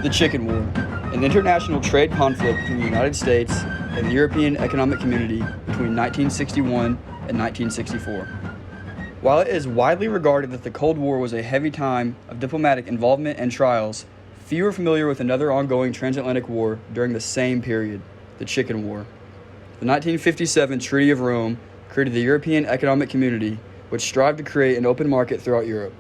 The Chicken War, an international trade conflict between the United States and the European Economic Community between 1961 and 1964. While it is widely regarded that the Cold War was a heavy time of diplomatic involvement and trials, few are familiar with another ongoing transatlantic war during the same period, the Chicken War. The 1957 Treaty of Rome created the European Economic Community, which strived to create an open market throughout Europe.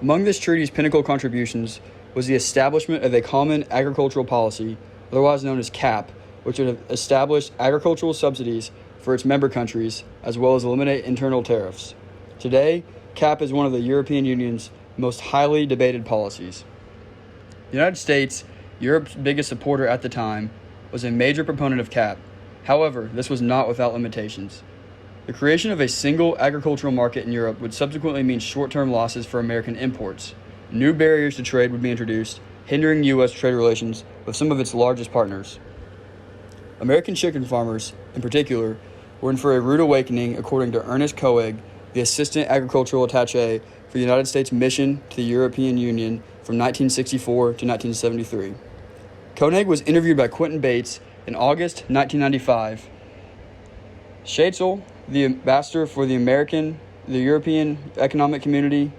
Among this treaty's pinnacle contributions was the establishment of a common agricultural policy, otherwise known as CAP, which would have established agricultural subsidies for its member countries, as well as eliminate internal tariffs. Today, CAP is one of the European Union's most highly debated policies. The United States, Europe's biggest supporter at the time, was a major proponent of CAP. However, this was not without limitations. The creation of a single agricultural market in Europe would subsequently mean short-term losses for American imports. New barriers to trade would be introduced, hindering U.S. trade relations with some of its largest partners. American chicken farmers, in particular, were in for a rude awakening, according to Ernest Coeg, the Assistant Agricultural Attaché for the United States Mission to the European Union from 1964 to 1973. Koenig was interviewed by Quentin Bates in August 1995. Schatzel, the ambassador for the European Economic Community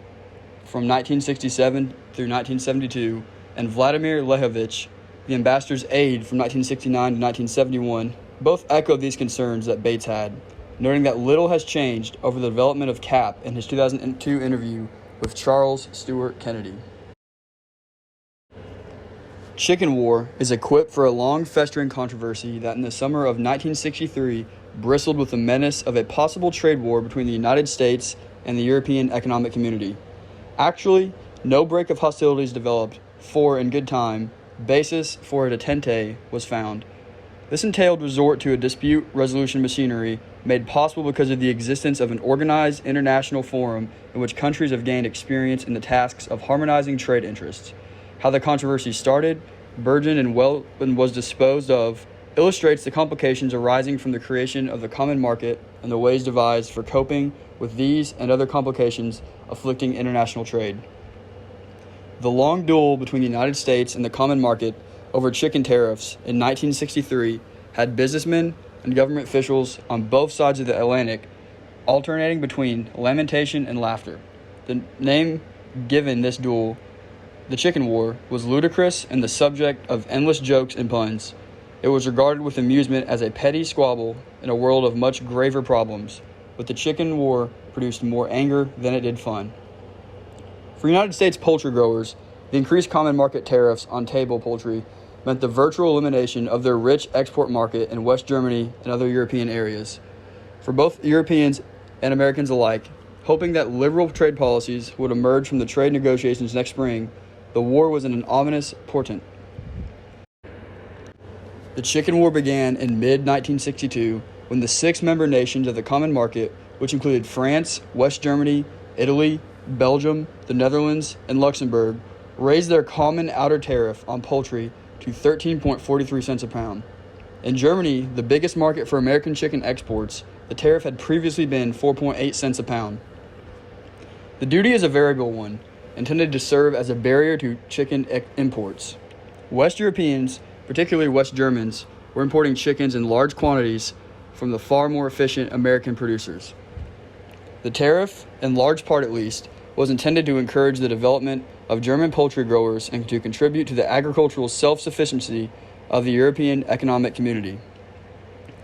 from 1967 through 1972, and Vladimir Lehovich, the ambassador's aide from 1969 to 1971, both echoed these concerns that Bates had, noting that little has changed over the development of CAP in his 2002 interview with Charles Stewart Kennedy. Chicken War is a quip for a long festering controversy that in the summer of 1963 bristled with the menace of a possible trade war between the United States and the European Economic Community. Actually, no break of hostilities developed, for, in good time, basis for a detente was found. This entailed resort to a dispute resolution machinery made possible because of the existence of an organized international forum in which countries have gained experience in the tasks of harmonizing trade interests. How the controversy started, burgeoned, and was disposed of illustrates the complications arising from the creation of the common market and the ways devised for coping with these and other complications afflicting international trade. The long duel between the United States and the common market over chicken tariffs in 1963 had businessmen and government officials on both sides of the Atlantic alternating between lamentation and laughter. The name given this duel, the Chicken War, was ludicrous and the subject of endless jokes and puns. It was regarded with amusement as a petty squabble in a world of much graver problems, but the Chicken War produced more anger than it did fun. For United States poultry growers, the increased common market tariffs on table poultry meant the virtual elimination of their rich export market in West Germany and other European areas. For both Europeans and Americans alike, hoping that liberal trade policies would emerge from the trade negotiations next spring, the war was an ominous portent. The Chicken War began in mid-1962 when the 6 member nations of the Common Market, which included France, West Germany, Italy, Belgium, the Netherlands, and Luxembourg, raised their common outer tariff on poultry to 13.43 cents a pound. In Germany, the biggest market for American chicken exports, the tariff had previously been 4.8 cents a pound. The duty is a variable one, intended to serve as a barrier to chicken imports. West Europeans, particularly West Germans, were importing chickens in large quantities from the far more efficient American producers. The tariff, in large part at least, was intended to encourage the development of German poultry growers and to contribute to the agricultural self-sufficiency of the European Economic Community.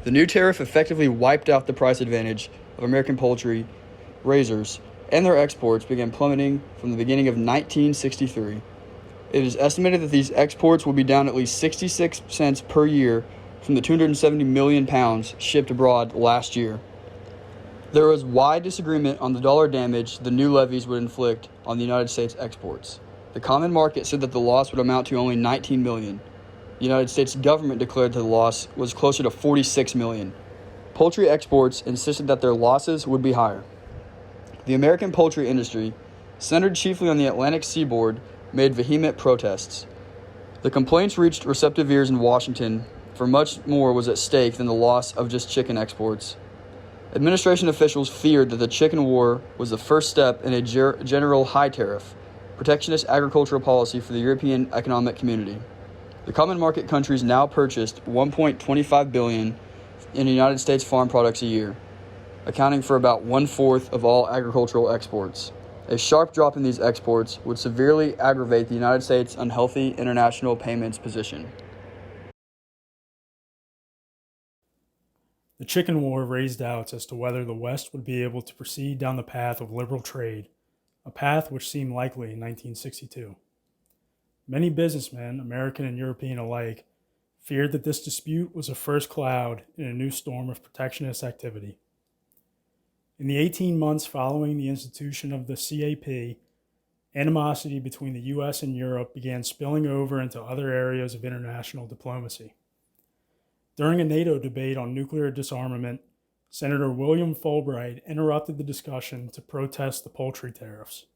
The new tariff effectively wiped out the price advantage of American poultry raisers, and their exports began plummeting from the beginning of 1963. It is estimated that these exports will be down at least 66 cents per year from the 270 million pounds shipped abroad last year. There was wide disagreement on the dollar damage the new levies would inflict on the United States exports. The common market said that the loss would amount to only 19 million. The United States government declared that the loss was closer to 46 million. Poultry exports insisted that their losses would be higher. The American poultry industry, centered chiefly on the Atlantic seaboard, made vehement protests. The complaints reached receptive ears in Washington, for much more was at stake than the loss of just chicken exports. Administration officials feared that the Chicken War was the first step in a general high tariff, protectionist agricultural policy for the European Economic Community. The common market countries now purchased $1.25 billion in United States farm products a year, accounting for about 1/4 of all agricultural exports. A sharp drop in these exports would severely aggravate the United States' unhealthy international payments position. The Chicken War raised doubts as to whether the West would be able to proceed down the path of liberal trade, a path which seemed likely in 1962. Many businessmen, American and European alike, feared that this dispute was a first cloud in a new storm of protectionist activity. In the 18 months following the institution of the CAP, animosity between the US and Europe began spilling over into other areas of international diplomacy. During a NATO debate on nuclear disarmament, Senator William Fulbright interrupted the discussion to protest the poultry tariffs.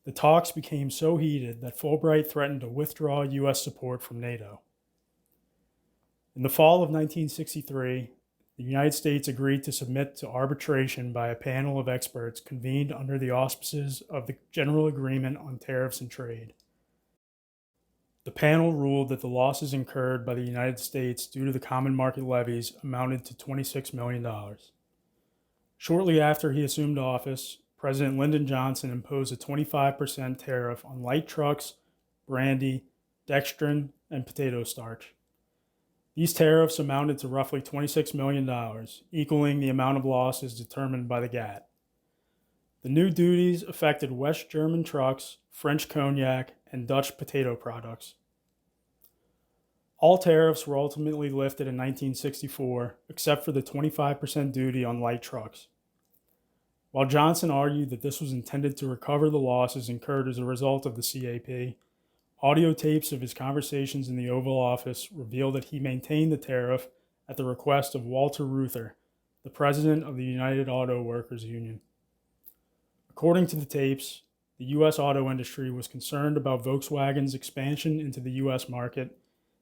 The talks became so heated that Fulbright threatened to withdraw US support from NATO. In the fall of 1963, the United States agreed to submit to arbitration by a panel of experts convened under the auspices of the General Agreement on Tariffs and Trade. The panel ruled that the losses incurred by the United States due to the common market levies amounted to $26 million. Shortly after he assumed office, President Lyndon Johnson imposed a 25% tariff on light trucks, brandy, dextrin, and potato starch. These tariffs amounted to roughly $26 million, equaling the amount of losses determined by the GATT. The new duties affected West German trucks, French cognac, and Dutch potato products. All tariffs were ultimately lifted in 1964, except for the 25% duty on light trucks. While Johnson argued that this was intended to recover the losses incurred as a result of the CAP, audio tapes of his conversations in the Oval Office reveal that he maintained the tariff at the request of Walter Reuther, the president of the United Auto Workers Union. According to the tapes, the U.S. auto industry was concerned about Volkswagen's expansion into the U.S. market,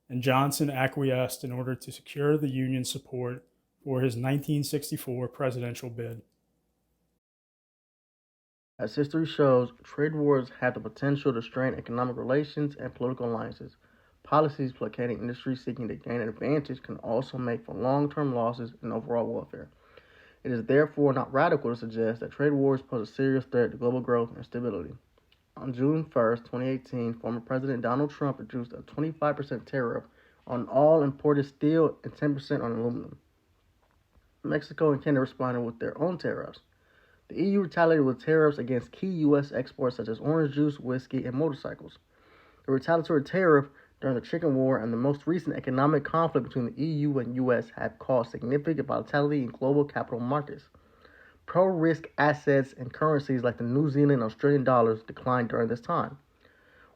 and Johnson acquiesced in order to secure the union's support for his 1964 presidential bid. As history shows, trade wars have the potential to strain economic relations and political alliances. Policies placating industries seeking to gain an advantage can also make for long-term losses in overall welfare. It is therefore not radical to suggest that trade wars pose a serious threat to global growth and stability. On June 1, 2018, former President Donald Trump introduced a 25% tariff on all imported steel and 10% on aluminum. Mexico and Canada responded with their own tariffs. The EU retaliated with tariffs against key U.S. exports such as orange juice, whiskey, and motorcycles. The retaliatory tariff during the Chicken War and the most recent economic conflict between the EU and U.S. have caused significant volatility in global capital markets. Pro-risk assets and currencies like the New Zealand and Australian dollars declined during this time.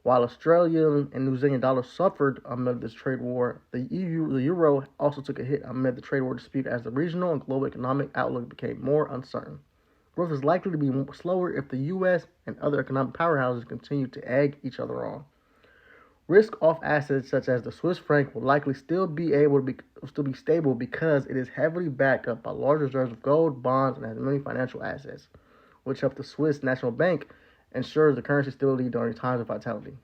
While Australian and New Zealand dollars suffered amid this trade war, the euro also took a hit amid the trade war dispute as the regional and global economic outlook became more uncertain. Growth is likely to be slower if the U.S. and other economic powerhouses continue to egg each other on. Risk-off assets such as the Swiss franc will likely still be stable because it is heavily backed up by large reserves of gold, bonds, and has many financial assets, which help the Swiss National Bank ensure the currency stability during times of volatility.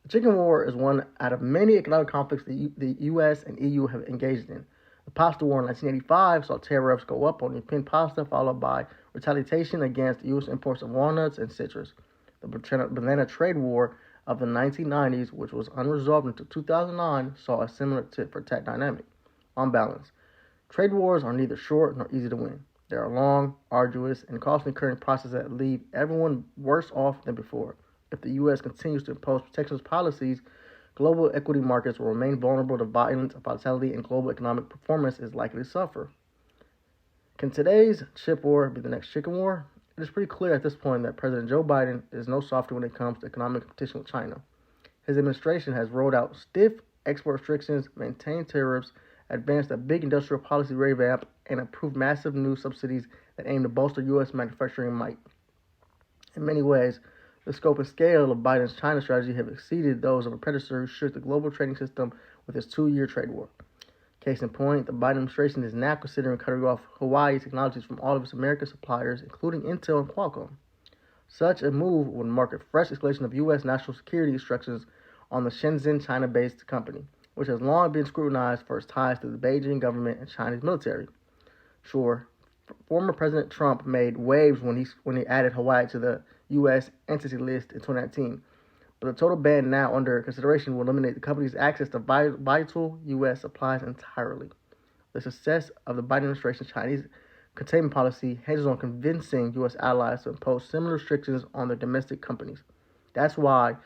The Chicken War is one out of many economic conflicts the U.S. and EU have engaged in. The Pasta War in 1985 saw tariffs go up on European pasta, followed by retaliation against U.S. imports of walnuts and citrus. The Banana Trade War of the 1990s, which was unresolved until 2009, saw a similar tit-for-tat dynamic. On balance, trade wars are neither short nor easy to win. They are long, arduous, and costly-incurring processes that leave everyone worse off than before. If the U.S. continues to impose protectionist policies, global equity markets will remain vulnerable to violence, volatility, and global economic performance is likely to suffer. Can today's chip war be the next chicken war? It is pretty clear at this point that President Joe Biden is no softer when it comes to economic competition with China. His administration has rolled out stiff export restrictions, maintained tariffs, advanced a big industrial policy revamp, and approved massive new subsidies that aim to bolster U.S. manufacturing might. In many ways, the scope and scale of Biden's China strategy have exceeded those of a predecessor who shook the global trading system with his 2-year trade war. Case in point, the Biden administration is now considering cutting off Huawei technologies from all of its American suppliers, including Intel and Qualcomm. Such a move would mark a fresh escalation of U.S. national security instructions on the Shenzhen, China-based company, which has long been scrutinized for its ties to the Beijing government and Chinese military. Sure, former President Trump made waves when he added Hawaii to the U.S. entity list in 2019, but the total ban now under consideration will eliminate the company's access to vital U.S. supplies entirely. The success of the Biden administration's Chinese containment policy hinges on convincing U.S. allies to impose similar restrictions on their domestic companies. That's why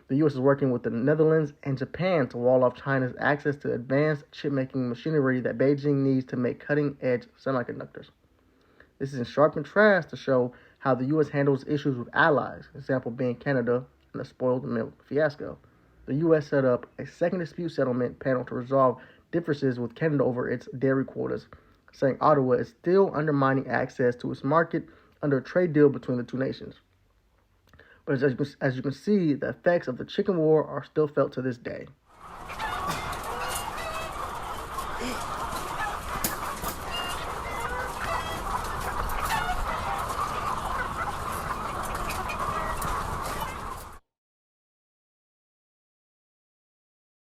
the U.S. is working with the Netherlands and Japan to wall off China's access to advanced chip-making machinery that Beijing needs to make cutting-edge semiconductors. This is in sharp contrast to show how the U.S. handles issues with allies, example being Canada and the spoiled milk fiasco. The U.S. set up a second dispute settlement panel to resolve differences with Canada over its dairy quotas, saying Ottawa is still undermining access to its market under a trade deal between the two nations. But as you can see, the effects of the chicken war are still felt to this day.